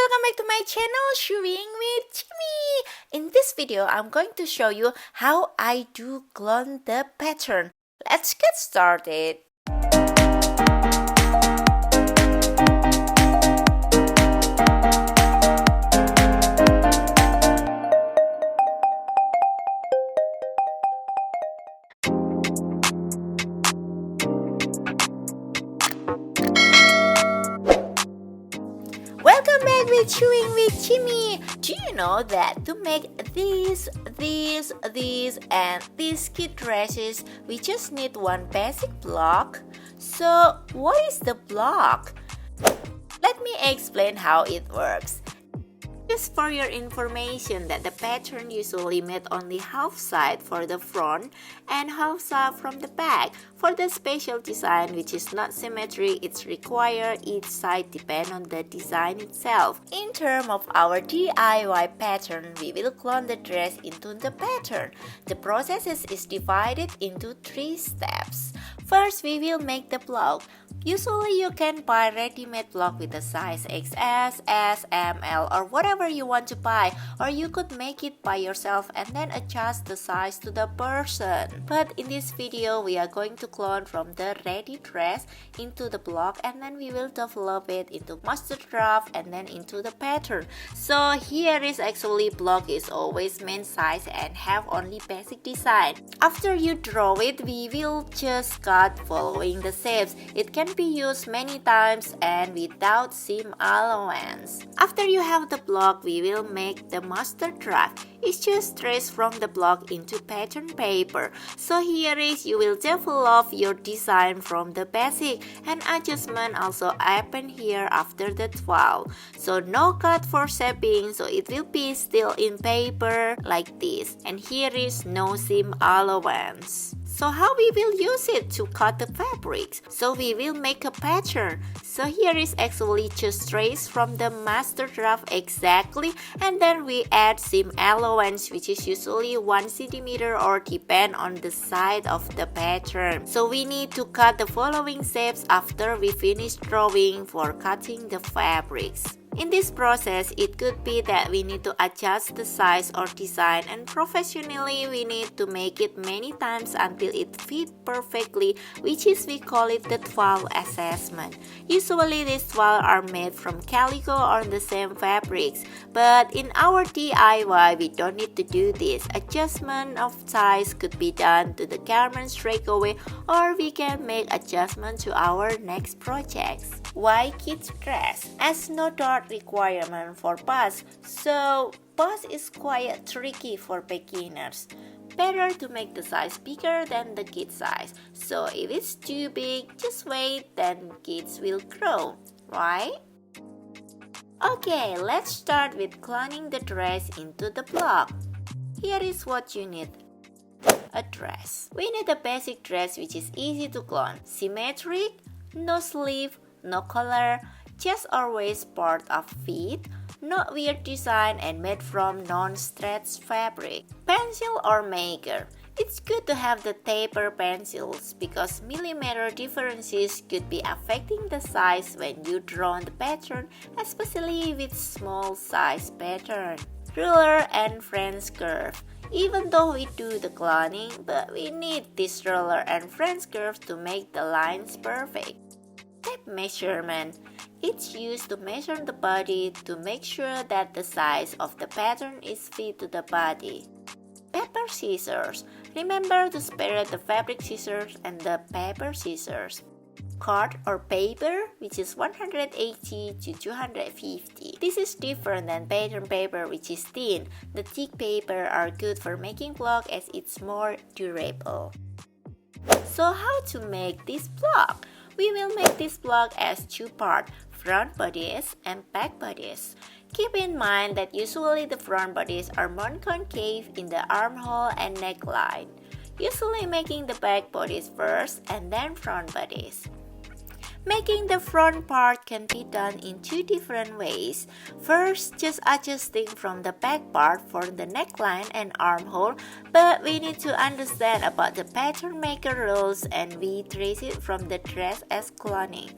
welcome back to my channel Chewing with Chimmy. In this video, I'm going to show you how I do clone the pattern. Let's get started. Welcome back with Chewing with Chimmy. Do you know that to make these, and these kid dresses, we just need one basic block? So, what is the block? Let me explain how it works. Just for your information that the pattern usually made only half side for the front and half side from the back. For the special design which is not symmetry, it's required each side depend on the design itself. In terms of our DIY pattern, we will clone the dress into the pattern. The process is divided into 3 steps. First, we will make the block. Usually you can buy ready-made block with the size XS, S, M, L or whatever you want to buy, or you could make it by yourself and then adjust the size to the person. But in this video we are going to clone from the ready dress into the block, and then we will develop it into master draft and then into the pattern. So here is actually block is always main size and have only basic design. After you draw it, we will just cut following the shapes. It can be used many times and without seam allowance. After you have the block, we will make the master draft. It's just trace from the block into pattern paper. So here is you will develop your design from the basic, and adjustment also happen here after the 12. So no cut for shaping, so it will be still in paper like this, and here is no seam allowance. So how we will use it to cut the fabrics? So we will make a pattern. So here is actually just trace from the master draft exactly, and then we add seam allowance which is usually 1 centimeter or depend on the side of the pattern. So we need to cut the following shapes after we finish drawing for cutting the fabrics. In this process, it could be that we need to adjust the size or design, and professionally we need to make it many times until it fits perfectly, which is we call it the 12 assessment. Usually these 12 are made from calico or the same fabrics, but in our DIY we don't need to do this. Adjustment of size could be done to the garment straight away, or we can make adjustment to our next projects. Why kids dress? As no dot requirement for bust, so bust is quite tricky for beginners. Better to make the size bigger than the kid size. So if it's too big, just wait, then kids will grow, right? Okay, let's start with cloning the dress into the block. Here is what you need. A dress. We need a basic dress which is easy to clone. Symmetric, no sleeve, no color, chest or waist part of feet, not weird design and made from non-stretch fabric. Pencil or marker. It's good to have the taper pencils because millimeter differences could be affecting the size when you draw the pattern, especially with small size pattern. Ruler and French curve. Even though we do the cloning, but we need this ruler and French curve to make the lines perfect. Tape measurement. It's used to measure the body to make sure that the size of the pattern is fit to the body. Paper scissors. Remember to separate the fabric scissors and the paper scissors. Card or paper, which is 180 to 250. This is different than pattern paper, which is thin. The thick paper are good for making block as it's more durable. So how to make this block? We will make this block as 2 parts, front bodice and back bodice. Keep in mind that usually the front bodice are more concave in the armhole and neckline. Usually making the back bodice first and then front bodice. Making the front part can be done in two different ways. First, just adjusting from the back part for the neckline and armhole, but we need to understand about the pattern maker rules and we trace it from the dress as cloning.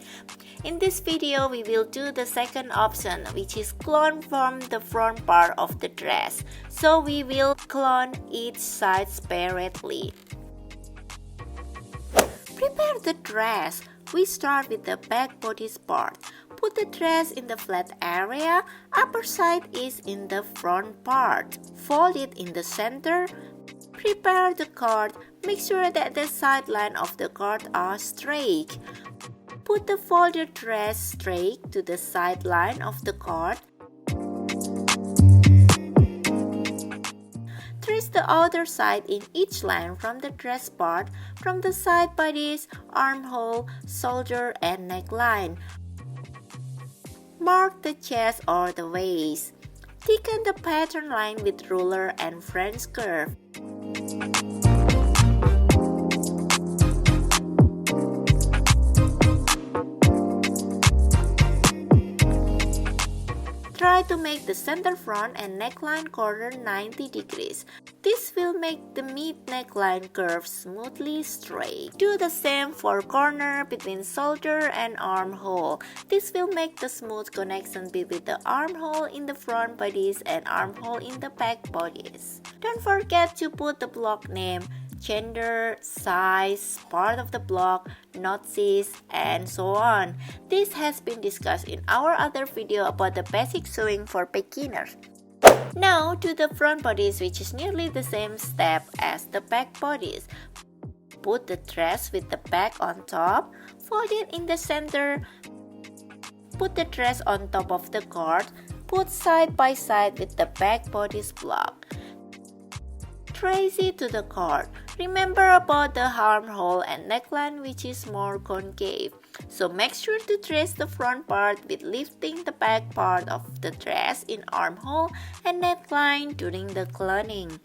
In this video, we will do the second option, which is clone from the front part of the dress. So we will clone each side separately. Prepare the dress. We start with the back bodice part. Put the dress in the flat area. Upper side is in the front part. Fold it in the center. Prepare the cord. Make sure that the side line of the cord are straight. Put the folded dress straight to the side line of the cord. Trace the other side in each line from the dress part, from the side bodice, armhole, shoulder, and neckline. Mark the chest or the waist. Thicken the pattern line with ruler and French curve. Try to make the center front and neckline corner 90 degrees. This will make the mid neckline curve smoothly straight. Do the same for corner between shoulder and armhole. This will make the smooth connection between the armhole in the front bodice and armhole in the back bodice. Don't forget to put the block name, gender, size, part of the block, notices, and so on. This has been discussed in our other video about the basic sewing for beginners. Now to the front bodice, which is nearly the same step as the back bodice. Put the dress with the back on top, fold it in the center, put the dress on top of the cord, put side by side with the back bodice block. Trace it to the cord. Remember about the armhole and neckline, which is more concave. So make sure to trace the front part with lifting the back part of the dress in armhole and neckline during the cloning.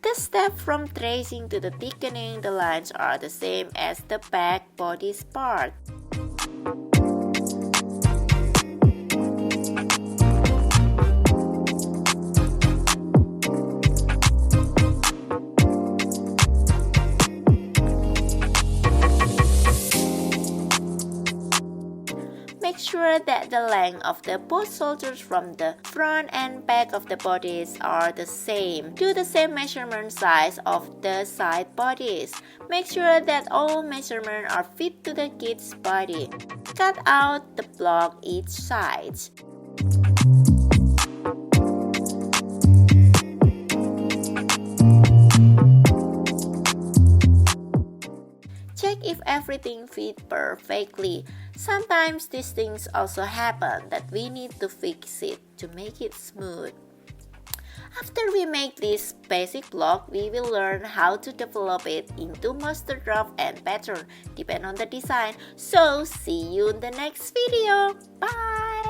The steps from tracing to the thickening the lines are the same as the back bodice part. Make sure that the length of the both shoulders from the front and back of the bodice are the same. Do the same measurement size of the side bodies. Make sure that all measurements are fit to the kid's body. Cut out the block each side. Check if everything fits perfectly. Sometimes these things also happen that we need to fix it to make it smooth. After we make this basic block, we will learn how to develop it into master draft and pattern, depend on the design. So see you in the next video. Bye!